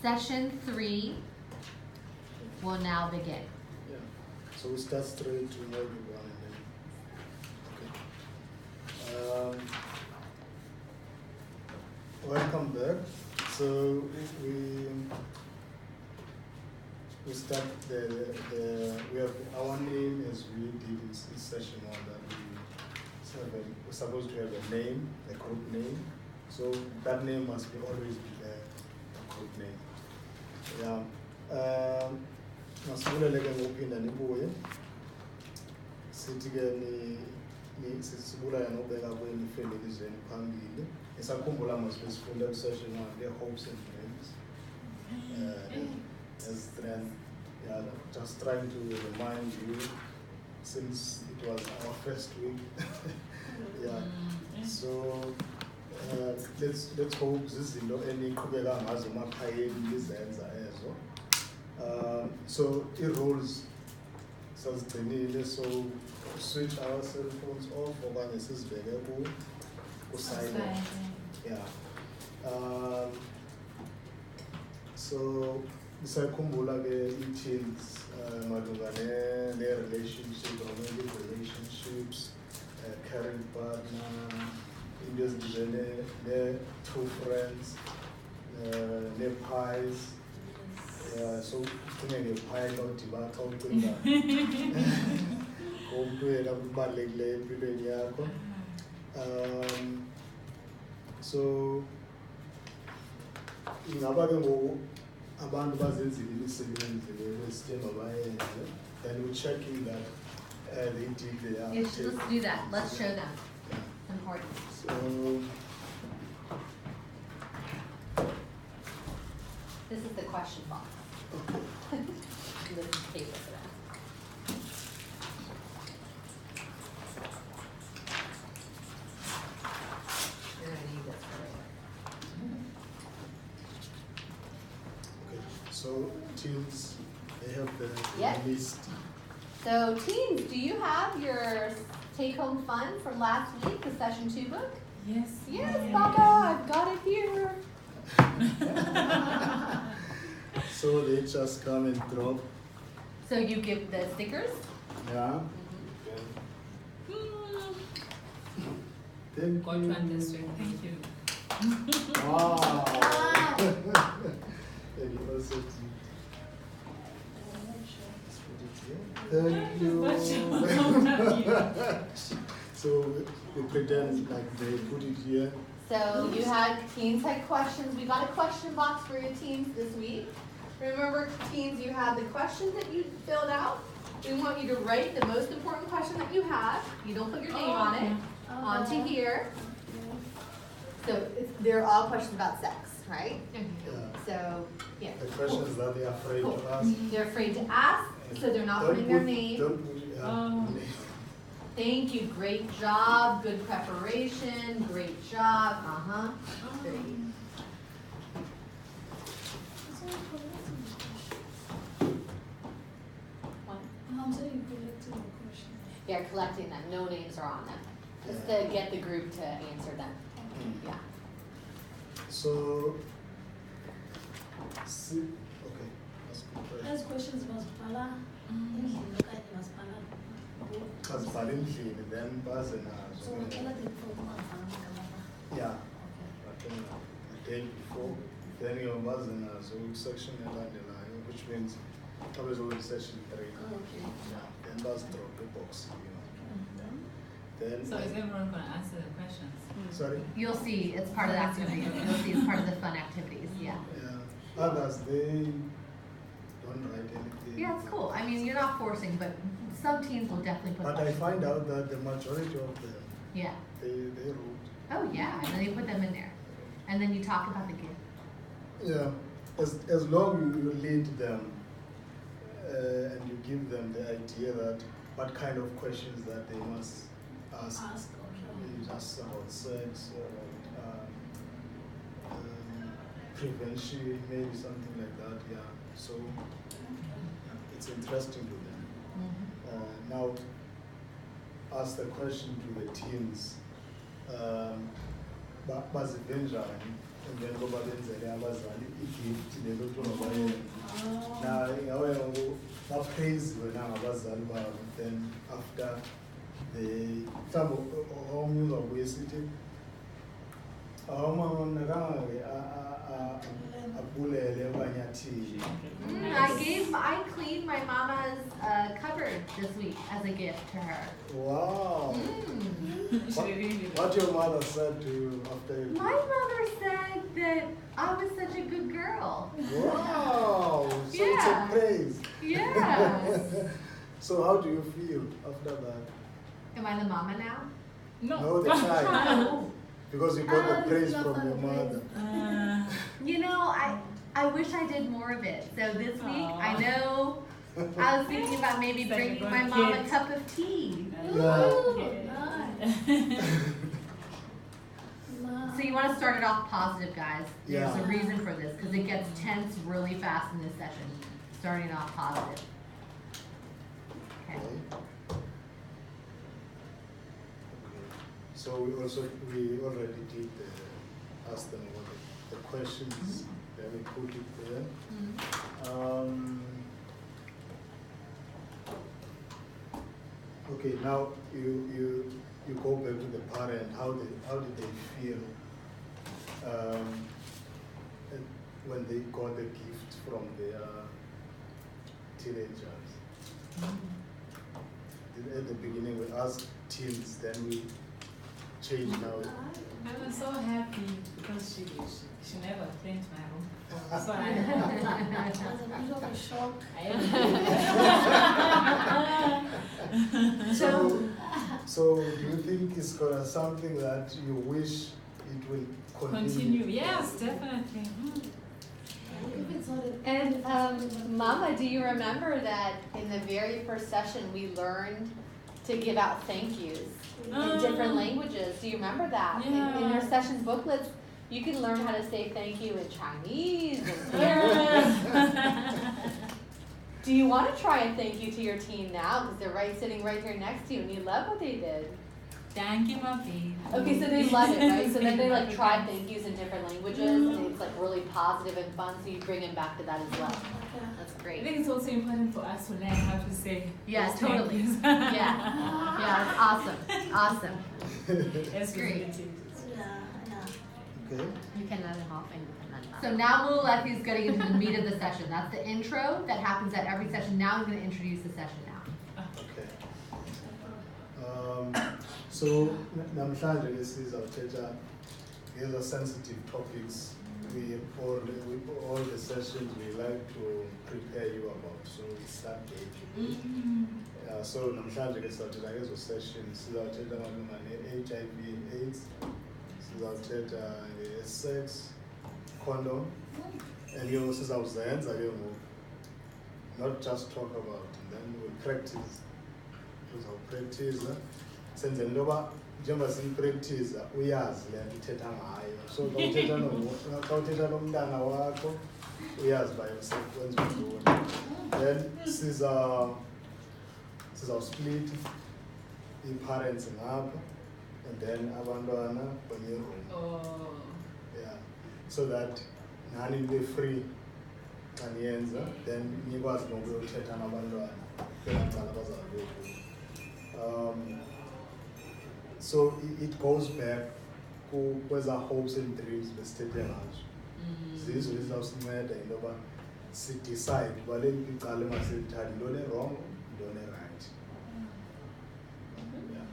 Session 3 will now begin. Yeah. So we start straight to module 1 and then. Welcome back. So we start we have our name as we did in session 1 that we're supposed to have a name, a group name. So that name must be always be there, a group name. Yeah. Masibuleleke ngokuphinda nibuye. Sithi ke ni sisibula nobeka kwenu ifamily zenu phambili. Esakhumbula masifunda ku session 1 the hopes and dreams. As then yeah, just trying to remind you since it was our first week. Yeah. So let's hope zizinto eniqhubeka ngazo emakhayeni lizenza ezo. So i-rules sazigcinile, so switch our cell phones off okanye sizibeke ku-silent. Yeah. So bisakhumbula ke i-teens malunga ne-relationship, romantic relationships, caring partner, into ezidibene ne-true friends, ne-pies. So kucinge nge-pie nodibana xa ucinga ngomntu yena kubalulekileyo empilweni yakho. So ingaba ke ngoku abantu bazenzile imisebenzi esithe mabayenze, then we're checking that they did their Yes, let's do that. Let's show them. It's important. So This is the question box. There's paper for that. You're gonna need this for later. okay, so teams they have the Yep. list. So teens, do you have your take-home fun from last week, the session 2 book? Yes. Yes, Baba, I've got it here. So they just come and drop. So you give the stickers? Yeah. Then Got one this week. Thank you. wow. And you also did. Thank you. So we pretend like they put it here. So you had, teens had questions. We got a question box for your teens this week. Remember, teens, you had the questions that you filled out. We want you to write the most important question that you have. You don't put your name on it. Onto here. So they're all questions about sex, right? Yeah. So, yeah. The questions that they are afraid Cool. to ask. They're afraid to ask, so they're not putting their name. Don't put name. Thank you, great job, good preparation, great job, Great. Yeah, collecting them, no names are on them. Just to get the group to answer them. Yeah. So, see, okay, that's good. As questions masipala, okanye masipala. Kasibhala endlini then baze So nazo. ngicela the-form angifaka. Yeah, but then a day before, then you're baze nazo section elandelayo, which means xa bezokuyi session 3. Okay. Yeah, then bazidrop box, Then So is everyone going to answer the questions? sorry? You'll see, it's part of the activity. You'll see it's part of the fun activities, yeah. Yeah. Others they don't write anything. Yeah, it's cool. I mean, you're not forcing, but some teens will definitely put But I questions. find out that the majority of them Yeah. they wrote. Oh, yeah, and then you put them in there. And then you talk about the gift. Yeah, as long as you lead them and you give them the idea that what kind of questions that they must ask. Ask, okay. Just about sex or prevention, maybe something like that. Yeah. So it's interesting to them. Now, ask the question to the teens. Bazive njani emveni koba benzele abazali igift lezo praise wena ngabazali babo, then after mhlawumbe omnye uzawubuye esithi awumama mnakangake abulele okanye athini. I cleaned my mama's cupboard this week as a gift to her. Wow. What your mother said to you after you? My mother said that I was such a good girl. Wow. So it's a Yeah. praise. Yes. So how do you feel after that? Am I the mama now? No, the child. Because you got the praise love from that your mother. You know, I wish I did more of it. So this week, I Aw. know I was thinking about maybe It's like bringing a my good mom a kid. cup of tea. Ooh, Yeah. nice. Ma. So you want to start it off positive, guys. There's Yeah. a reason for this because it gets tense really fast in this session. Starting off positive. Okay. Okay. So we already did ask them what the questions. Then we put it there. Okay, now you go back to the parent. How did they feel when they got the gift from their teenagers? At the beginning we asked teens, then we changed now. I was so happy because she never cleaned my room. So That's a bit of a shock. So do you think it's gonna something that you wish it will continue? Yes, definitely. If it's not a- And Mama, do you remember that in the very first session we learned to give out thank yous in different languages? Do you remember that? In your Yeah. sessions booklets, you can learn how to say thank you in Chinese and Arabic. Do you want to try a thank you to your team now? Because they're sitting right here next to you and you love what they did. Thank you, mommy. Okay, so they love it, right? So then they like try thank yous in different languages and it's like really positive and fun, so you bring them back to that as well. That's I great. think it's also important for us to learn how to say Yeah, those thank totally. yous. Yeah, it's awesome, awesome. It's great. Okay. You can let him off and so now Mululethi's getting into the meat of the session. That's the intro that happens at every session. Now he's going to introduce the session now. Okay. So namhlanje ke sizawuthetha ngezo sensitive topics we all the sessions we like to prepare you about. So we start daily. So namhlanje ke sizawuthetha ngezo sessions, sizawuthetha malunga ne-HIV/AIDS, sizawuthetha nge-sex, condom, and you sizawuzenza ke ngoku. Not just talk about, and then we'll practice. Uzawupractice senze into yoba njengoba siyipractice uyazi le nto ithetha ngayo. So xa uthetha nomntana wakho uyazi uba usekwenza ntoni. Then sizawusplit ii-parents ngapha and then abantwana kwenye room. Oh. Yeah. So that nani nibe free xa niyenza, then nikwazi nokuyothetha nabantwana kwelaa cala bazawube kuyo. So it goes back kweza hopes and dreams besithethe ngazo. Zizo ezizawusinceda into yoba sidecide uba leliphi icala emasilithathe, yintoni wrong, yintoni right. Yeah.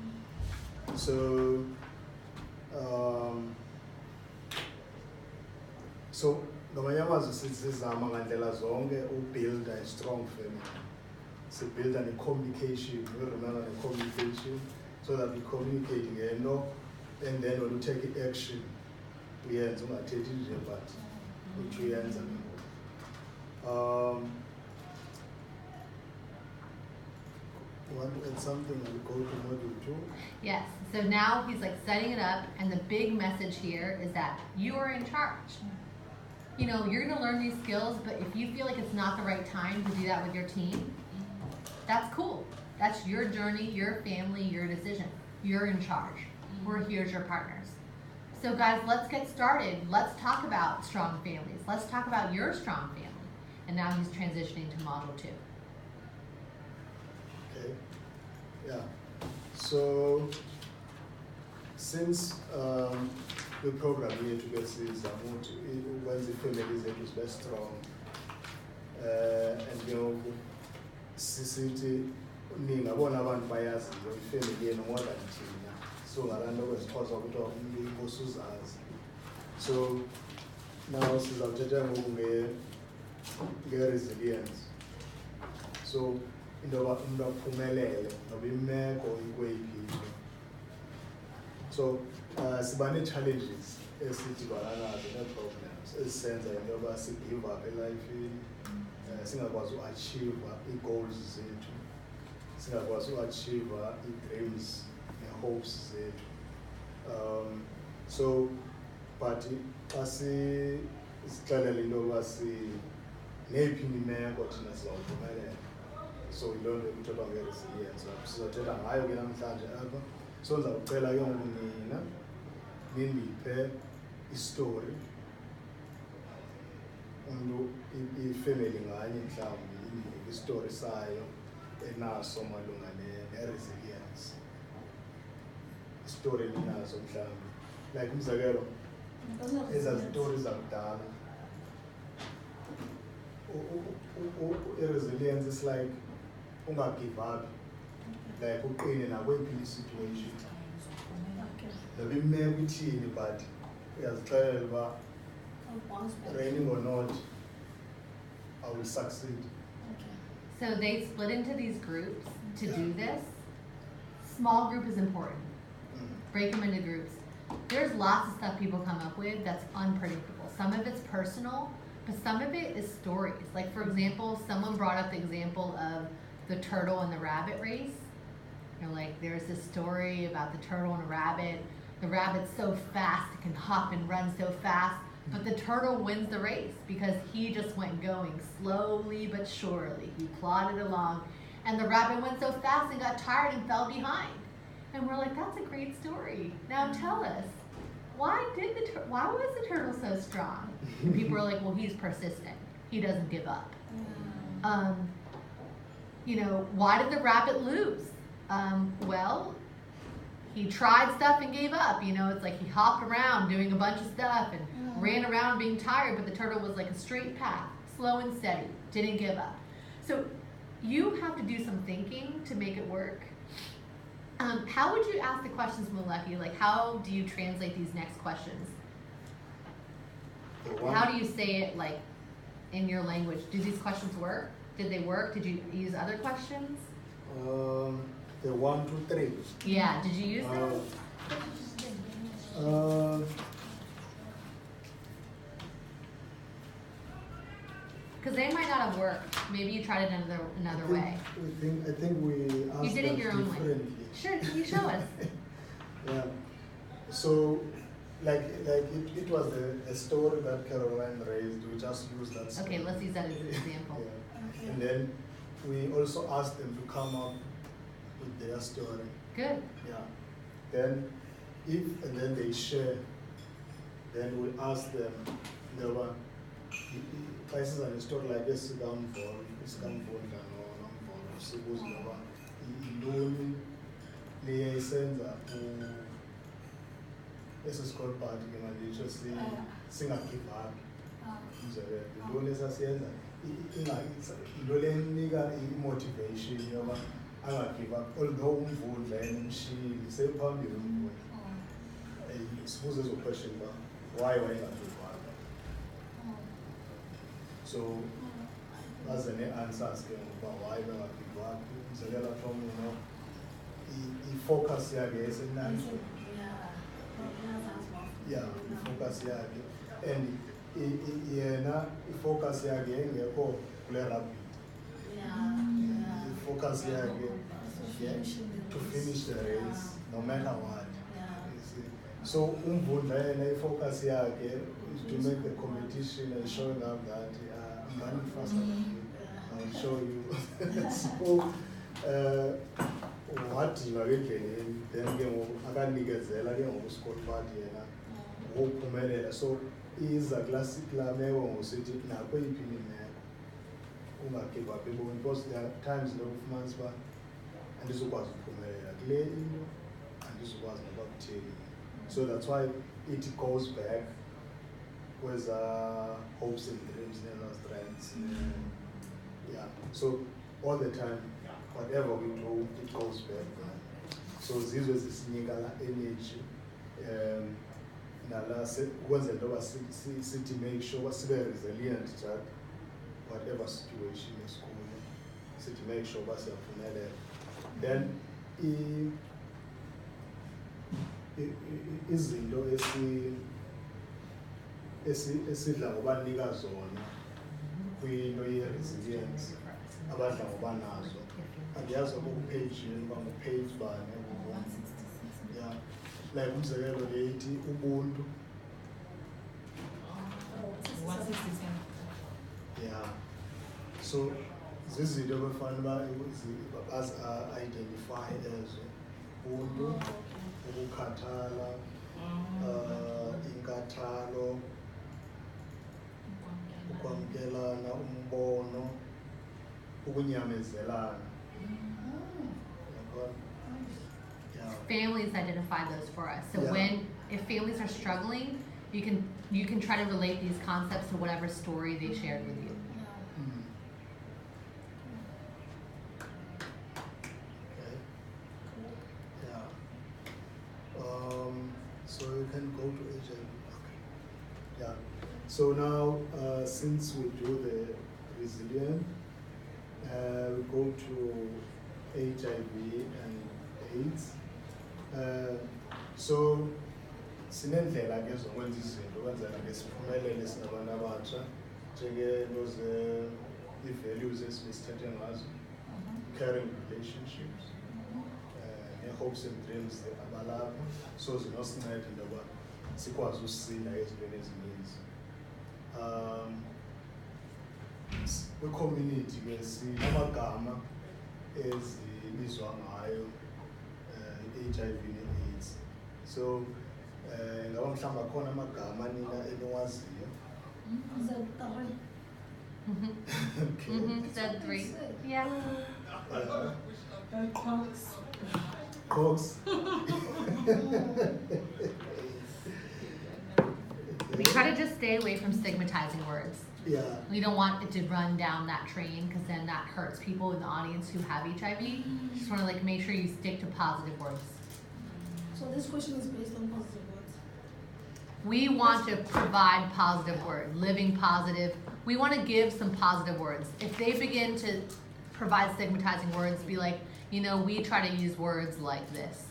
So ngamanye amazwi sizama ngandlela zonke ubuild a strong family. Build a communication, we remember the communication, so that we communicate ngento, and then when we take action, we end ungathethi nje but uthi uyenza ke ngoku. Want to add something and go to module 2? Yes, so now he's like setting it up, and the big message here is that you are in charge. You know, you're gonna learn these skills, but if you feel like it's not the right time to do that with your team, that's cool. That's your journey, your family, your decision. You're in charge. We're here as your partners. So guys, let's get started. Let's talk about strong families. Let's talk about your strong family. And now he's transitioning to module 2. Okay. Yeah. So since the program here to get is once the family is very strong, and sisithi ningabona abantu bayaziyo ifamily yenu more than thina, so ngalanto kwesixhosa kuthiwa inkosi uzazi. So now sizawuthetha ngoku nge-resilience. So into yoba umntu aphumelele noba imeko ikweyiphi. So siba nee-challenges esidibana nazo nee-problems ezisenza into yoba si-give up elifini, singakwazi uachieva ii-goals zethu, singakwazi uachieva ii-dreams nee-hopes zethu. So but xa sixelela into yoba neyiphi imeko thina sizawuphumelela. So yiloo nto kuthethwa nge-resilience. Sizothetha ngayo ke namhlanje apha. So ndizawucela ke ngoku nina nindiphe istori, umntu ifemeli nganye mhlawumbi indiphe istori sayo enaso malunga ne-resilience. Istori eninazo mhlawumbi. Like umzekelo, ezaa zitori zakudala. I-resilience is like ungagive up, like uqine nakweyiphi i-situation. Noba imeko ithini but uyazixelela uba raining or not, I will succeed. So they split into these groups to do this. Small group is important. Break them into groups. There's lots of stuff people come up with that's unpredictable. Some of it's personal, but some of it is stories. Like for example, someone brought up the example of the turtle and the rabbit race. You know, like there's this story about the turtle and a rabbit. The rabbit's so fast, it can hop and run so fast, but the turtle wins the race because he just went going slowly but surely. He plodded along, and the rabbit went so fast and got tired and fell behind. And we're like, that's a great story. Now tell us, why was the turtle so strong? And people are like, well, he's persistent. He doesn't give up. You know, why did the rabbit lose? Well, he tried stuff and gave up. You know, it's like he hopped around doing a bunch of stuff and ran around being tired, but the turtle was like a straight path, slow and steady, didn't give up. So you have to do some thinking to make it work. How would you ask the questions, Muleki? Like, how do you translate these next questions? How do you say it, like, in your language? Do these questions work? Did they work? Did you use other questions? The 1, 2, 3. Yeah, did you use them? Because they might not have worked. Maybe you tried it another way. I think we asked You did it your own way. differently. Sure, can you show us? Yeah. So, like it was a story that Caroline raised. We just used that story. Okay, let's use that as an example. Yeah. And then we also asked them to come up with their story. Good. Yeah. Then, and then they share. Then we ask them, there were places and a story like this, esi-school party ke manje singagive up. Yintoni esasiyenza into le enika i-motivation yoba angagive up, although umvundla yena emshiyile sephambili umvundla. Sibuze ezo question uba why wayengagive up. So baze nee-answers ke ngokuba why bengagive up. Umzekela from i-focus yakhe esenanjwe. Yeah, i-focus yakhe. And yena i-focus yakhe engekho kule rugby. I-focus yakhe to finish the race no matter what. You see. So umvundla yena i-focus yakhe is to make the competition and showing up that I'm running faster than you. I'll show you. So wadinga ke endleleni, then ke ngoku akanikezela ke ngoku Scott party yena ukuphumelela. So iza kulaa meko ngosithi nakweyiphi imeko ungagive up ebomini, because there are times lokufumanisa uba andizokwazi ukuphumelela kule into, andizokwazi noba kutheni. So that's why it goes back with hopes and dreams and strengths. Yeah. So all the time, whatever we do, it goes back there. So zizwe zisinika la energy. Nala ukwenzela into yoba sithi make sure sibe resilient that whatever situation esikuyo, sithi make sure uba siyaphumelela. Then izinto esidla ngobanika zona kwinto ye-resilience abadla ngoba nazo, andiyazi uba kupage uba ngupage bani. Yeah, like umzekelo le ithi ubuntu. 167. Yeah, so zizinto befana uba identify ezo: ubuntu, ukukhathala, inkathalo, ukwamkelana, umbono, ukunyamezelana. Yabona? Yeah. Families identify those for us. So Yeah. if families are struggling, you can try to relate these concepts to whatever story they shared with you. Okay. Yeah. So you can go to HIV. Okay. Yeah. So now, since we do the resilient, we go to HIV and AIDS. So sinendlela ke zokwenza izinto ukwenzela ke siphumelele sinabantu abatsha, njengento ii-values esibesithethe ngazo, caring relationships, hopes and dreams abalapha, so zinosinceda into yoba sikwazi usinda ezintweni ezininzi. Kwi-community ke sinamagama ezibizwa ngayo i-HIV ne-AIDS. So ngaba mhlawumbi akhona amagama nina eniwaziyo. Okay. Said 3. Yeah. Cox. We try to just stay away from stigmatizing words. Yeah. We don't want it to run down that train because then that hurts people in the audience who have HIV. Just want to like make sure you stick to positive words. So this question is based on positive words. We want to provide positive words, living positive. We want to give some positive words. If they begin to provide stigmatizing words, be like, you know, we try to use words like this.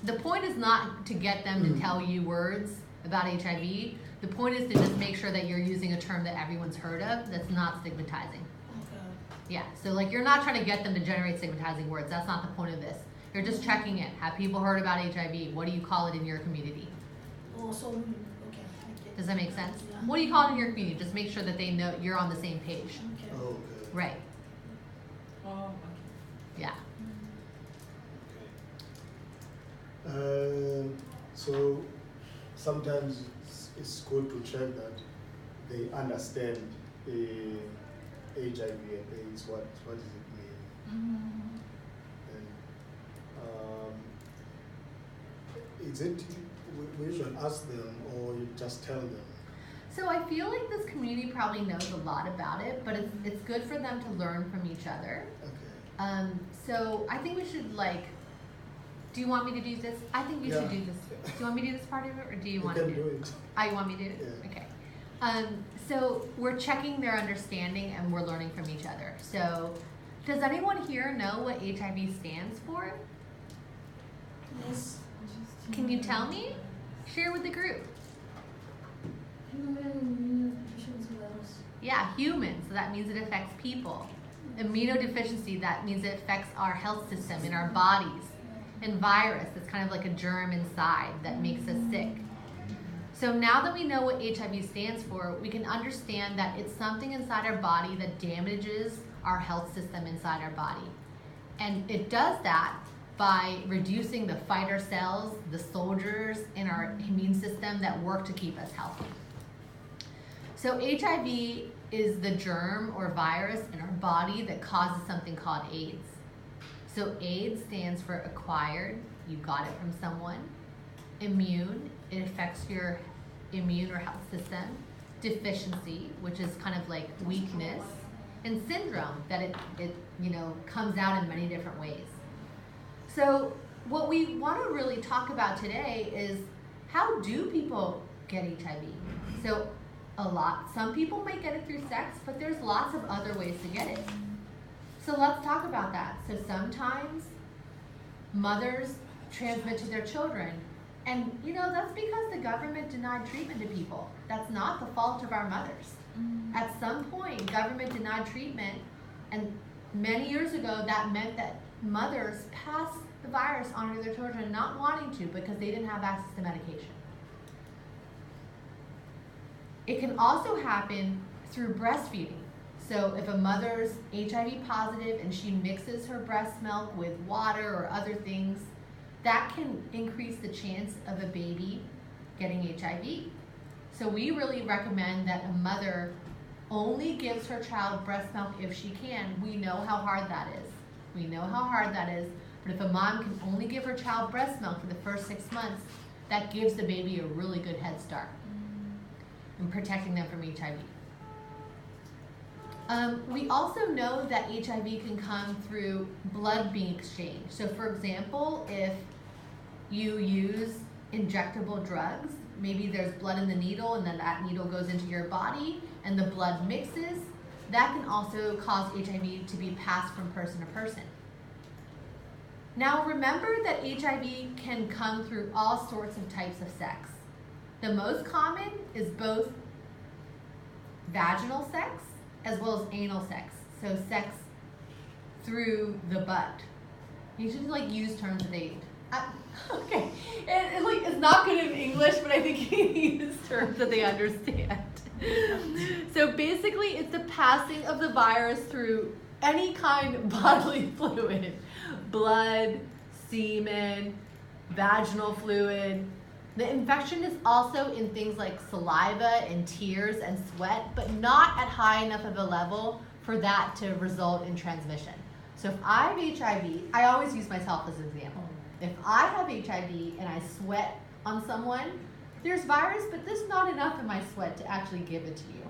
The point is not to get them to tell you words about HIV. The point is to just make sure that you're using a term that everyone's heard of that's not stigmatizing. Okay. Yeah, so like you're not trying to get them to generate stigmatizing words. That's not the point of this. You're just checking it. Have people heard about HIV? What do you call it in your community? Oh, so okay. I get Does that make sense? Yeah. What do you call it in your community? Just make sure that they know you're on the same page. Okay. Okay. Right, Oh, okay. yeah. So sometimes it's good to check that they understand HIV and AIDS. What does it mean? And is it we should ask them or you just tell them? So I feel like this community probably knows a lot about it, but it's good for them to learn from each other. Okay. So I think we should like, do you want me to do this? I think you should do this. Do you want me to do this part of it or do you want to can do do it? it. Oh, you want me to do it? Yeah. Okay. So we're checking their understanding and we're learning from each other. So does anyone here know what HIV stands for? Yes. Can you tell me? Share with the group. Human immunodeficiency virus. Yeah, human, so that means it affects people. Immunodeficiency, that means it affects our health system in our bodies. And virus, that's kind of like a germ inside that makes us sick. So now that we know what HIV stands for, we can understand that it's something inside our body that damages our health system inside our body. And it does that by reducing the fighter cells, the soldiers in our immune system that work to keep us healthy. So HIV is the germ or virus in our body that causes something called AIDS. So AIDS stands for acquired, you got it from someone. Immune, it affects your immune or health system. Deficiency, which is kind of like weakness. And syndrome, that it comes out in many different ways. So what we want to really talk about today is, how do people get HIV? So some people might get it through sex, but there's lots of other ways to get it. So let's talk about that. So sometimes mothers transmit to their children, and that's because the government denied treatment to people. That's not the fault of our mothers. At some point, government denied treatment, and many years ago, that meant that mothers passed the virus on to their children, not wanting to because they didn't have access to medication. It can also happen through breastfeeding. So if a mother's HIV positive and she mixes her breast milk with water or other things, that can increase the chance of a baby getting HIV. So we really recommend that a mother only gives her child breast milk if she can. We know how hard that is. But if a mom can only give her child breast milk for the first 6 months, that gives the baby a really good head start in protecting them from HIV. We also know that HIV can come through blood being exchanged. So for example, if you use injectable drugs, maybe there's blood in the needle and then that needle goes into your body and the blood mixes, that can also cause HIV to be passed from person to person. Now remember that HIV can come through all sorts of types of sex. The most common is both vaginal sex as well as anal sex. So sex through the butt. You should use terms of aid. Okay, it's not good in English, but I think you use terms that they understand. So basically, it's the passing of the virus through any kind of bodily fluid, blood, semen, vaginal fluid. The infection is also in things like saliva and tears and sweat, but not at high enough of a level for that to result in transmission. So if I have HIV, I always use myself as an example. If I have HIV and I sweat on someone, there's virus, but there's not enough in my sweat to actually give it to you.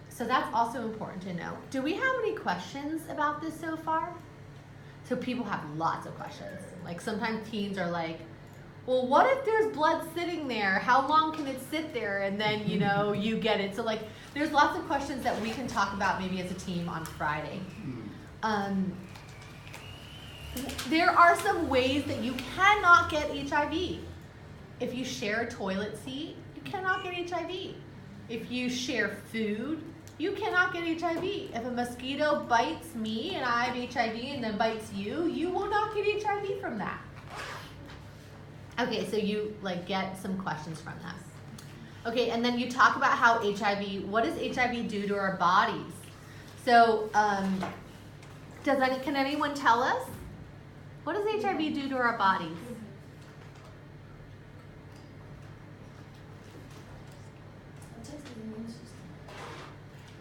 So that's also important to know. Do we have any questions about this so far? So people have lots of questions. Like sometimes teens are like, well, what if there's blood sitting there? How long can it sit there? And then, you get it. So there's lots of questions that we can talk about maybe as a team on Friday. There are some ways that you cannot get HIV. If you share a toilet seat, you cannot get HIV. If you share food, you cannot get HIV. If a mosquito bites me and I have HIV and then bites you, you will not get HIV from that. Okay, so you get some questions from them. Okay, and then you talk about how what does HIV do to our bodies? So, can anyone tell us? What does HIV do to our bodies?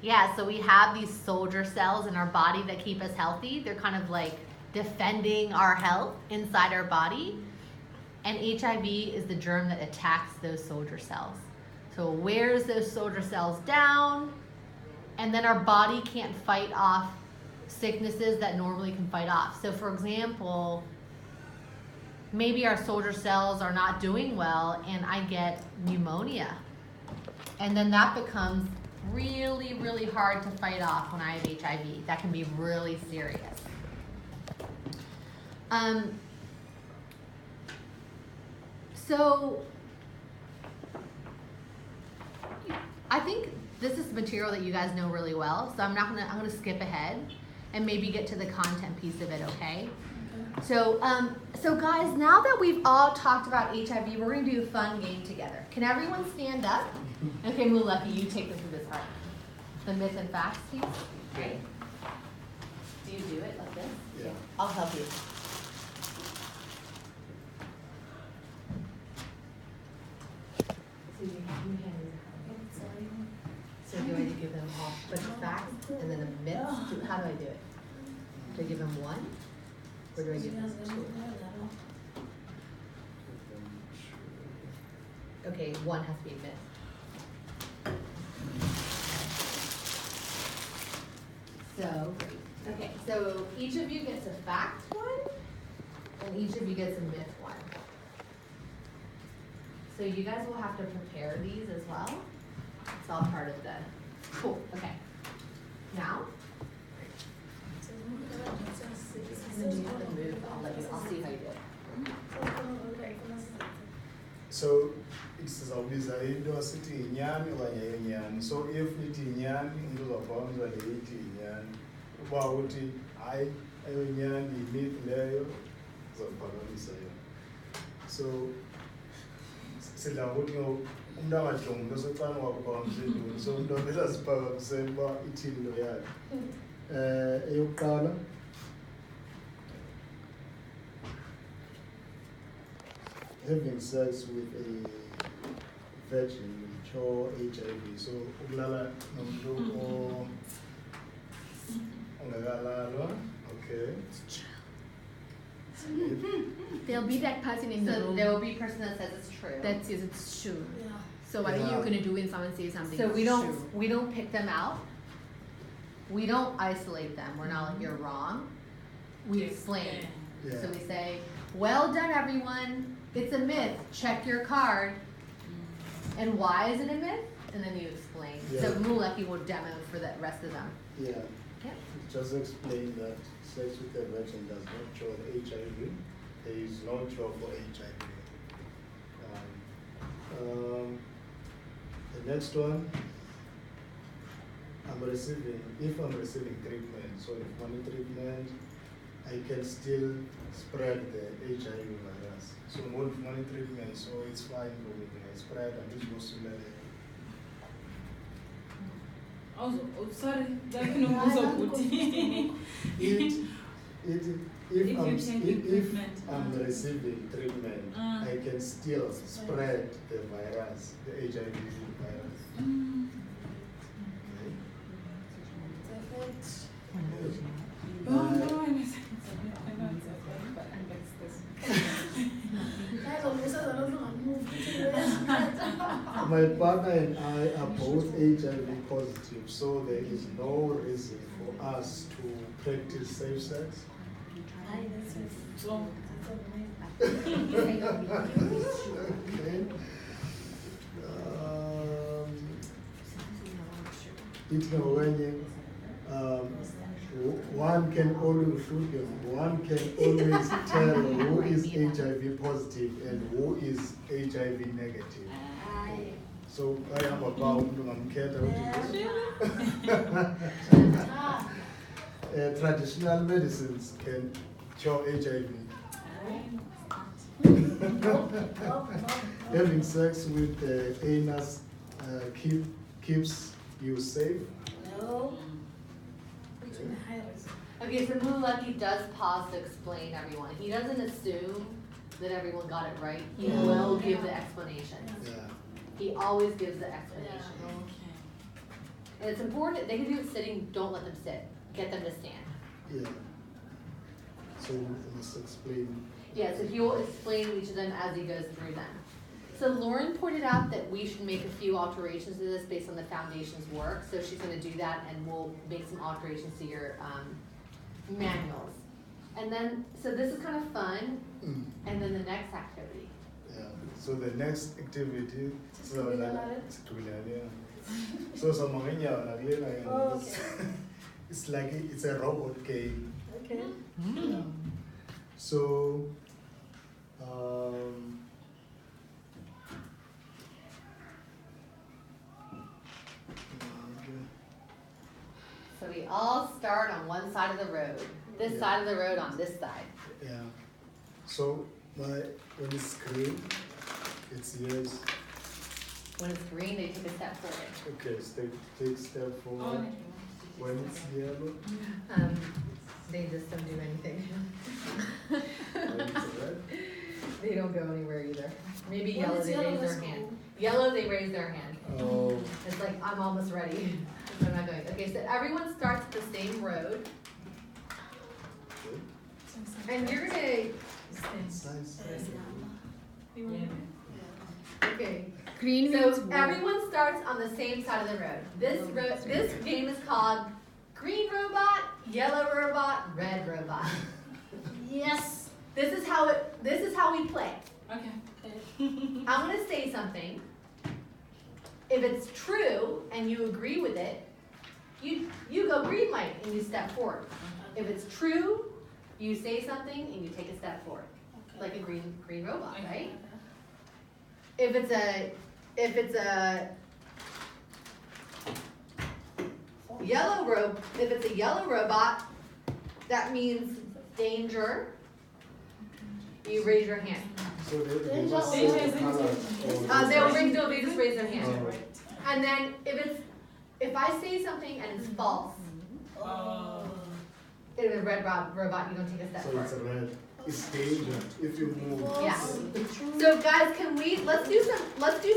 Yeah, so we have these soldier cells in our body that keep us healthy. They're kind of like defending our health inside our body. And HIV is the germ that attacks those soldier cells. So it wears those soldier cells down, and then our body can't fight off sicknesses that normally can fight off. So for example, maybe our soldier cells are not doing well and I get pneumonia. And then that becomes really, really hard to fight off when I have HIV. That can be really serious. So I think this is material that you guys know really well, so I'm gonna skip ahead and maybe get to the content piece of it, okay? So guys, now that we've all talked about HIV, we're gonna do a fun game together. Can everyone stand up? Okay, Muleki, you take them through this part. The myth and facts piece, right? Do you do it like this? Yeah. I'll help you. So do I give them all a bunch of facts and then the myths? How do I do it? Do I give him one? Or do I give him Yes, two? Give them Okay, one has to be a myth. So, okay, so each of you gets a fact one, and each of you gets a myth one. So you guys will have to prepare these as well. It's all part of the, cool, okay. Now, and then you have to move, I'll see how you do it. So sizawubiza into asithi yinyani okanye ayinyani. So if ithi yinyani umntu uzawubona le ithi yinyani. Uba uthi hayi ayinyani yimyth leyo uzawuphakamisa yona. So sidla ngokuthi umntu angajongi umntu osecane wakho uphakamise intoni. So umntu avele aziphakamisele uba ithini into yakhe. Eyokuqala having sex with a virgin will cure HIV. So ukulala nomuntu ongakalalwa, okay. There'll be that person in the So room there will be a person that says it's true. that says it's true. Yeah. So what are Yeah. you gonna do when someone says something? So is we true? don't pick them out. We don't isolate them. We're not like, you're wrong. We explain. Yeah. So we say, well done everyone, it's a myth, check your card. And why is it a myth? And then you explain. So Yeah. Muleki will demo for the rest of them. Yeah. Yep. Just explain that sex with a virgin does not cure HIV. There is no cure for HIV. The next one, if I'm receiving treatment, so if money treatment, I can still spread the HIV virus. So more money treatment, so it's fine for me. Can I spread and this goes to the Also, oh, sorry, ndakunobuza ukuthi. If I'm receiving treatment, Ah. I can still spread the virus, the HIV virus. Oh, no, I know it's a fact, but I'm My partner and I are both HIV positive, so there is no reason for us to practice safe sex. So, Okay. It's no way. One can always tell who is HIV positive and who is HIV negative. So I am about traditional medicines can cure HIV. Having sex with the anus keeps you safe. No. Okay, so Muleki does pause to explain everyone. He doesn't assume that everyone got it right. He Yeah. will give the explanation. Yeah. He always gives the explanation. okay. And it's important, they can do it sitting, don't let them sit. Get them to stand. Yeah. So you must explain. Yeah, so he will explain each of them as he goes through them. So Lauren pointed out that we should make a few alterations to this based on the foundation's work. So she's gonna do that and we'll make some alterations to your manuals. And then, so this is kind of fun. And then the next activity. Yeah. So the next activity. So Oh, okay. it's like it's a robot game. Okay. So So we all start on one side of the road. This Yeah. side of the road on this side. yeah. So when it's green, it's yes. When it's green, they take a step forward. Okay, take step Oh, forward. When it's yellow, They just don't do anything. when it's red. They don't go anywhere either. Maybe When yellow, it's they yellow, raise their let's hand. go. Yellow, they raise their hand. Oh, It's like, I'm almost ready. I'm not going. Okay, so everyone starts at the same road. And you're gonna, It's nice. okay. Green So means war. everyone starts on the same side of the road. This game is called green robot, yellow robot, red robot. Yes. This is how we play. Okay. I'm gonna say something. If it's true and you agree with it, you go green light and you step forward. If it's true, you say something and you take a step forward, like a green robot, right? If it's a yellow robot, that means danger. You raise your hand. So they must They say the color. They just raise their hand. Oh. And then if I say something and it's false, if it's a red robot, you don't take a step So forward. it's a red. It's danger if you move. Yeah. So guys, let's do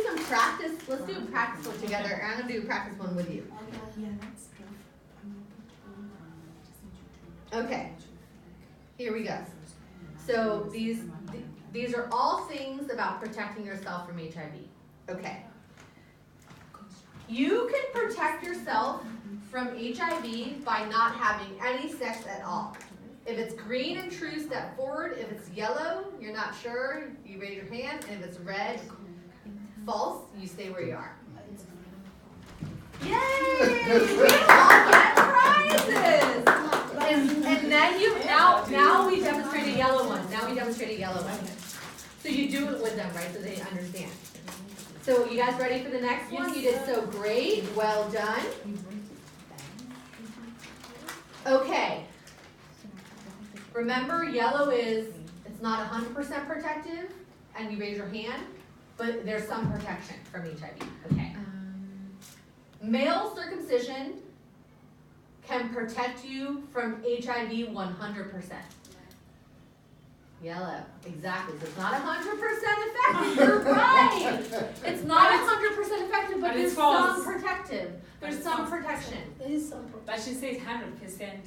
some practice. Let's do a practice one together. And I'm gonna do a practice one with you. Okay. Here we go. So these are all things about protecting yourself from HIV. Okay. You can protect yourself from HIV by not having any sex at all. If it's green and true, step forward. If it's yellow, you're not sure, you raise your hand. And if it's red, false, you stay where you are. Yay! We all get prizes! And then now we demonstrate a yellow one. So you do it with them, right, so they understand. So you guys ready for the next one? You did so great. Well done. Okay. Remember, yellow it's not 100% protective, and you raise your hand, but there's some protection from HIV. Okay. Male circumcision can protect you from HIV 100%. Yellow, exactly. So it's not 100% effective. You're right. It's not 100% effective, but But there's it's false. some protective. There's it's some false. protection. There is some problem. But she says 100%.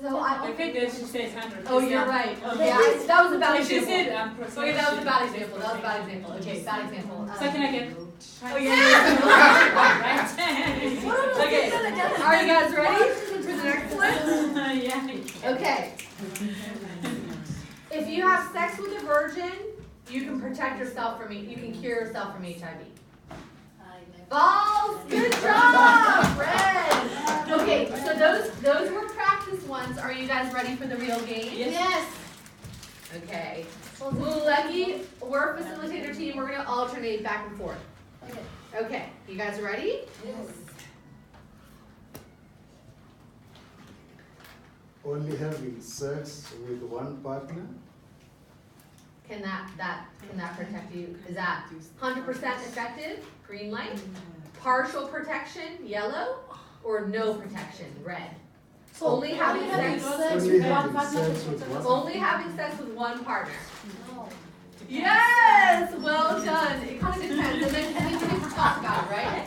So I think that she says 100%. Oh, you're right. Okay. Okay, that was a bad She example. said Okay, that was a bad example. Okay, bad example. So can I get? Oh yeah. Right. Okay. Are you guys ready for the next one? Yeah. Okay. If you have sex with a virgin, you can protect yourself from you can cure yourself from HIV. False. Good job, Red. Okay, so those were practice ones. Are you guys ready for the real game? Yes. Okay. Lucky, we're a facilitator team. We're gonna alternate back and forth. Okay. Okay, you guys ready? Yes. Only having sex with one partner. Can that protect you? Is that 100% effective? Green light. Partial protection? Yellow. Or no protection? Red. Only having sex. Only having sex with one. Only having sex with one partner. Yes, well done. It kind of depends, and then you can talk about it, right?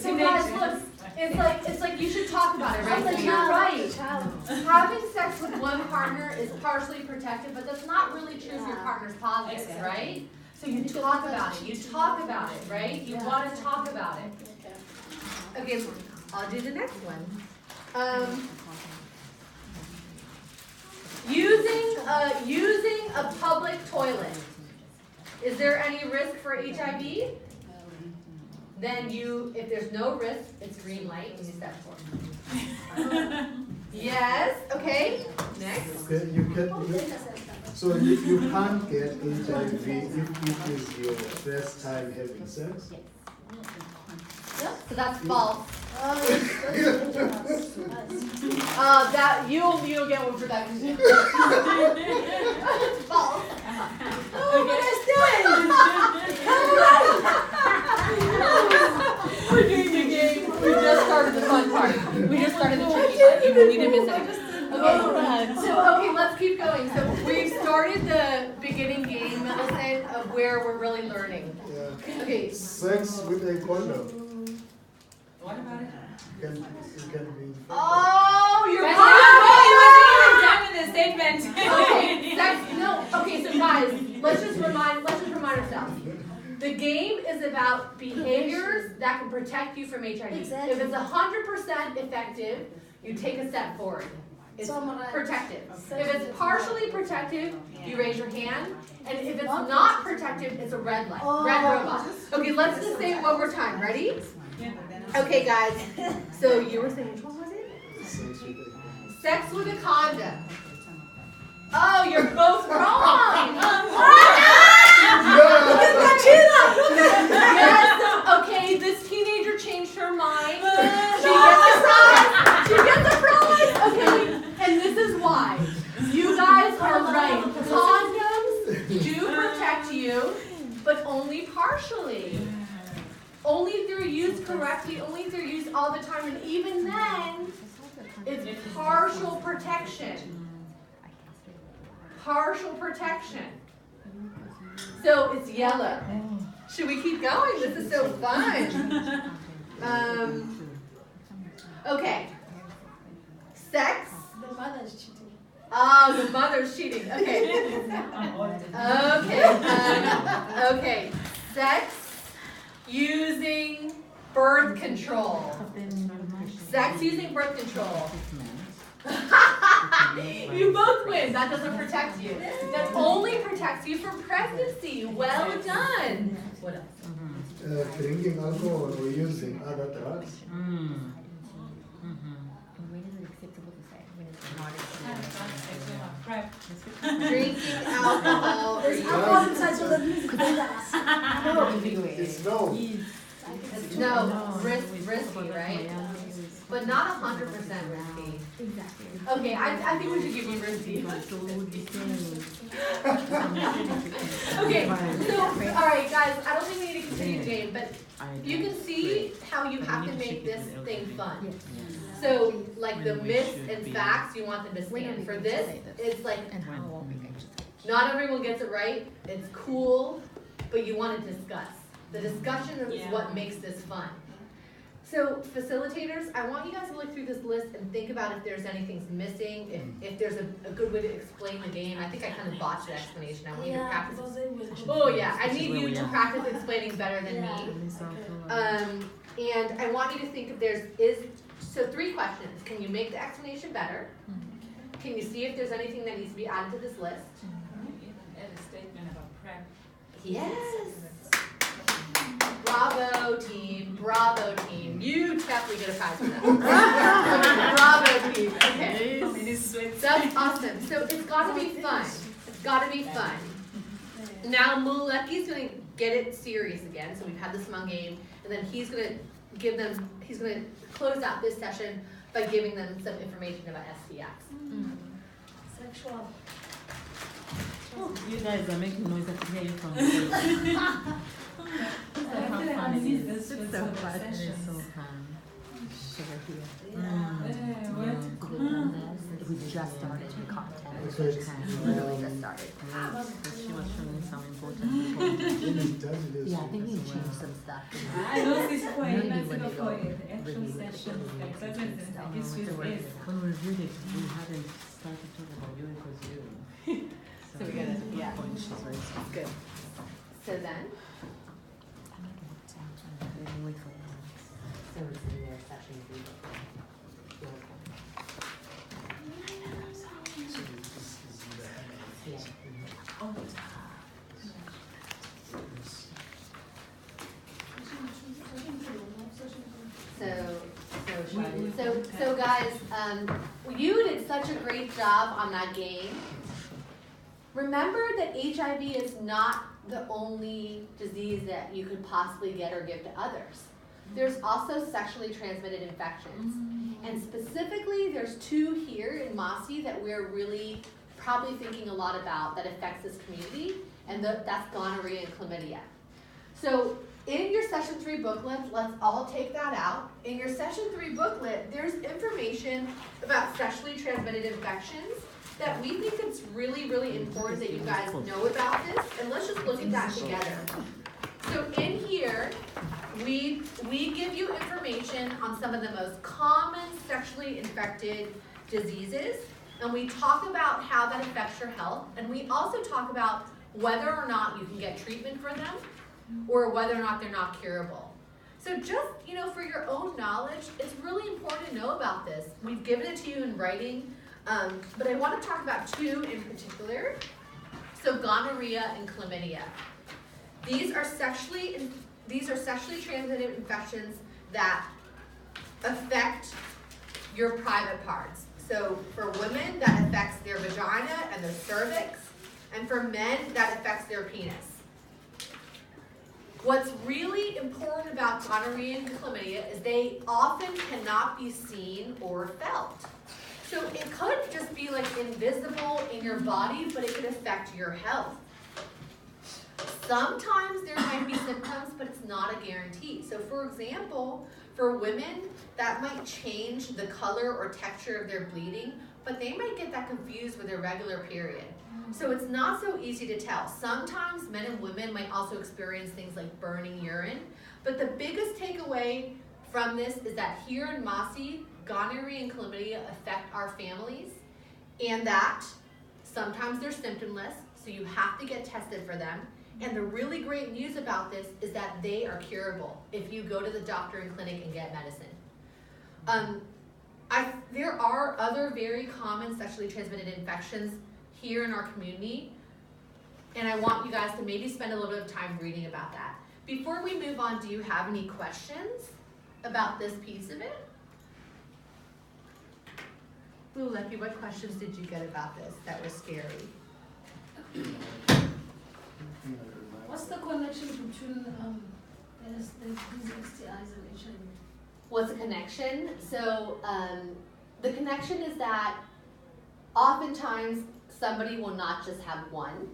So guys, look, it's like you should talk about it, right? So you're right. Having sex with one partner is partially protected, but that's not really true if your partner's positive, right? So you talk about it. You talk about it, right? You want to talk about it. Okay, I'll do the next one. Using a public toilet. Is there any risk for HIV? Then if there's no risk, it's green light and you step forward. Yes, okay, next. So you can't get HIV if it is your first time having sex? So that's false. That you'll get one for that. It's false. Oh, but I still We're doing the game. We just started the fun part. We just started the tricky part. We didn't miss anything. Okay, let's keep going. So we've started the beginning game, Millicent, of where we're really learning. Yeah. Okay. Sex with a condom. What about it? It can be. Oh, you're But right. he wasn't even done with statement. Okay, okay, so guys, let's just remind ourselves. The game is about behaviors that can protect you from HIV. Exactly. If it's 100% effective, you take a step forward. It's Summarize. protective. If it's partially protective, you raise your hand. And if it's not protective, it's a red light, red robot. Okay, let's just say it one more time. Ready? Okay, guys. So you were saying, which one was it? Sex with a condom. Oh, you're both wrong. Yes. Okay, this teenager changed her mind. She gets a prize. She gets a prize. Okay, and this is why. You guys are right. Condoms do protect you, but only partially. Only through use correctly, only through use all the time, and even then, it's partial protection. Partial protection. So it's yellow. Should we keep going? This is so fun. Okay. Sex. The mother's cheating. Oh, the mother's cheating. Okay. Okay. Sex using birth control. Sex using birth control. You both win. That doesn't protect you. That only protects you from pregnancy. Well done. What else? Drinking alcohol or using other drugs. Drinking alcohol or There's using. alcohol inside, so the music plays that. It's no. No, risky, right? But not 100% risky. Exactly. Okay, I think we should give you risky. Okay, so, alright guys, I don't think we need to continue the game, but you can see how you have to make this thing fun. So, like the myths and facts, you want them to stand. For this, it's like, not everyone gets it right, it's cool, but you want to discuss. The discussion is what makes this fun. So facilitators, I want you guys to look through this list and think about if there's anything's missing, if there's a good way to explain the game. I think I kind of botched the explanation. I want you to practice. Oh yeah, I need you to practice explaining better than me. And I want you to think if so 3 questions. Can you make the explanation better? Can you see if there's anything that needs to be added to this list? Add a statement about PrEP. Yes. Bravo team, bravo team. You definitely get a prize for that. Bravo team. Okay. That's awesome. So it's gotta be fun. It's gotta be fun. Now Muleki's gonna get it serious again. So we've had this fun game, and then he's gonna close out this session by giving them some information about STX. Sexual. You guys are making noise. I can hear you from the It's so fun. It is so fun. We just started in content. Okay. We literally just started. She was showing some important information. Yeah, I think we changed some stuff. Não se foi, Maybe mas when não they foi. go Actual review sessions, it, like, that's what this is. When we reviewed it, we hadn't started talking about you, it was you. So we gotta, yeah. Point she's raising. Good. So then, Wait for that. So it's in their session. So guys, you did such a great job on that game. Remember that HIV is not the only disease that you could possibly get or give to others. There's also sexually transmitted infections. And specifically, there's 2 here in Massey that we're really probably thinking a lot about that affects this community, and that's gonorrhea and chlamydia. So in your session 3 booklet, let's all take that out. In your session 3 booklet, there's information about sexually transmitted infections that we think it's really, really important that you guys know about this, and let's just look at that together. So in here, we give you information on some of the most common sexually infected diseases, And we talk about how that affects your health, and we also talk about whether or not you can get treatment for them, or whether or not they're not curable. So just, for your own knowledge, it's really important to know about this. We've given it to you in writing, but I want to talk about two in particular. So gonorrhea and chlamydia. These are sexually transmitted infections that affect your private parts. So for women, that affects their vagina and their cervix, and for men, that affects their penis. What's really important about gonorrhea and chlamydia is they often cannot be seen or felt. So it could just be like invisible in your body, but it could affect your health. Sometimes there might be symptoms, but it's not a guarantee. So for example, for women, that might change the color or texture of their bleeding, but they might get that confused with their regular period. So it's not so easy to tell. Sometimes men and women might also experience things like burning urine, but the biggest takeaway from this is that here in Massey, gonorrhea and chlamydia affect our families, and that sometimes they're symptomless, so you have to get tested for them. And the really great news about this is that they are curable if you go to the doctor and clinic and get medicine. There are other very common sexually transmitted infections here in our community, and I want you guys to maybe spend a little bit of time reading about that. Before we move on, do you have any questions about this piece of it? Blue Lucky, what questions did you get about this that were scary? What's the connection between these STIs and HIV? What's the connection? So the connection is that oftentimes somebody will not just have one,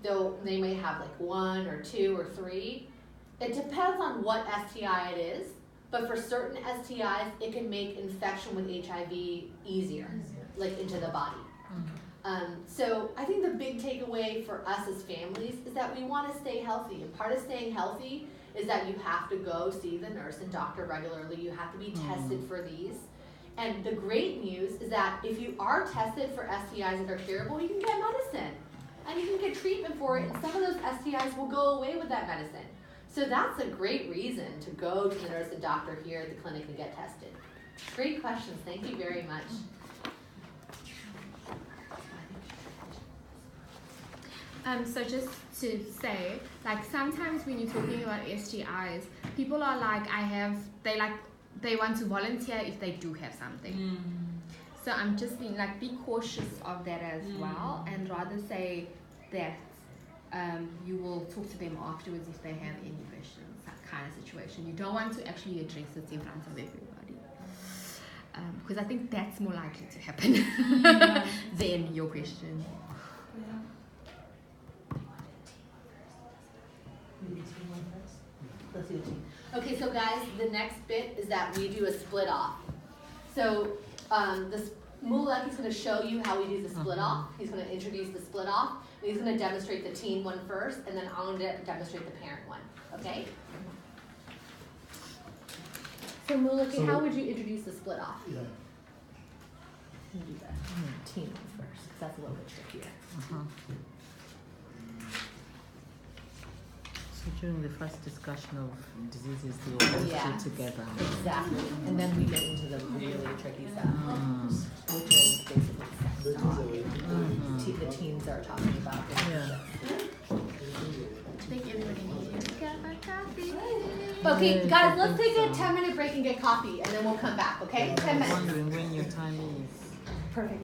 though they may have like 1 or 2 or 3. It depends on what STI it is, but for certain STIs, it can make infection with HIV easier, like into the body. So I think the big takeaway for us as families is that we want to stay healthy, and part of staying healthy is that you have to go see the nurse and doctor regularly. You have to be tested for these. And the great news is that if you are tested for STIs that are curable, you can get medicine. And you can get treatment for it, and some of those STIs will go away with that medicine. So that's a great reason to go to the nurse and doctor here at the clinic and get tested. Great questions, thank you very much. So just to say, like sometimes when you're talking about STIs, people are like, they want to volunteer if they do have something. So I'm just being like, be cautious of that as well, and rather say that you will talk to them afterwards if they have any questions, that kind of situation. You don't want to actually address it in front of everybody. Because I think that's more likely to happen than your question. Okay, so guys, the next bit is that we do a split off. So Mulek is going to show you how we do the split off. He's going to introduce the split off, and he's going to demonstrate the teen one first, and then I'm going to demonstrate the parent one. Okay? So Mulek, how would you introduce the split off? Yeah. You do the teen one first, because that's a little bit trickier. So during the first discussion of diseases, they all sit together. Exactly. And then we get into the really tricky stuff, which is basically sex talk. The teens are talking about relationships. I think everybody needs to get my coffee. Okay, guys, let's take a 10-minute break and get coffee, and then we'll come back, okay? 10 I'm minutes. wondering when your time is. Perfect.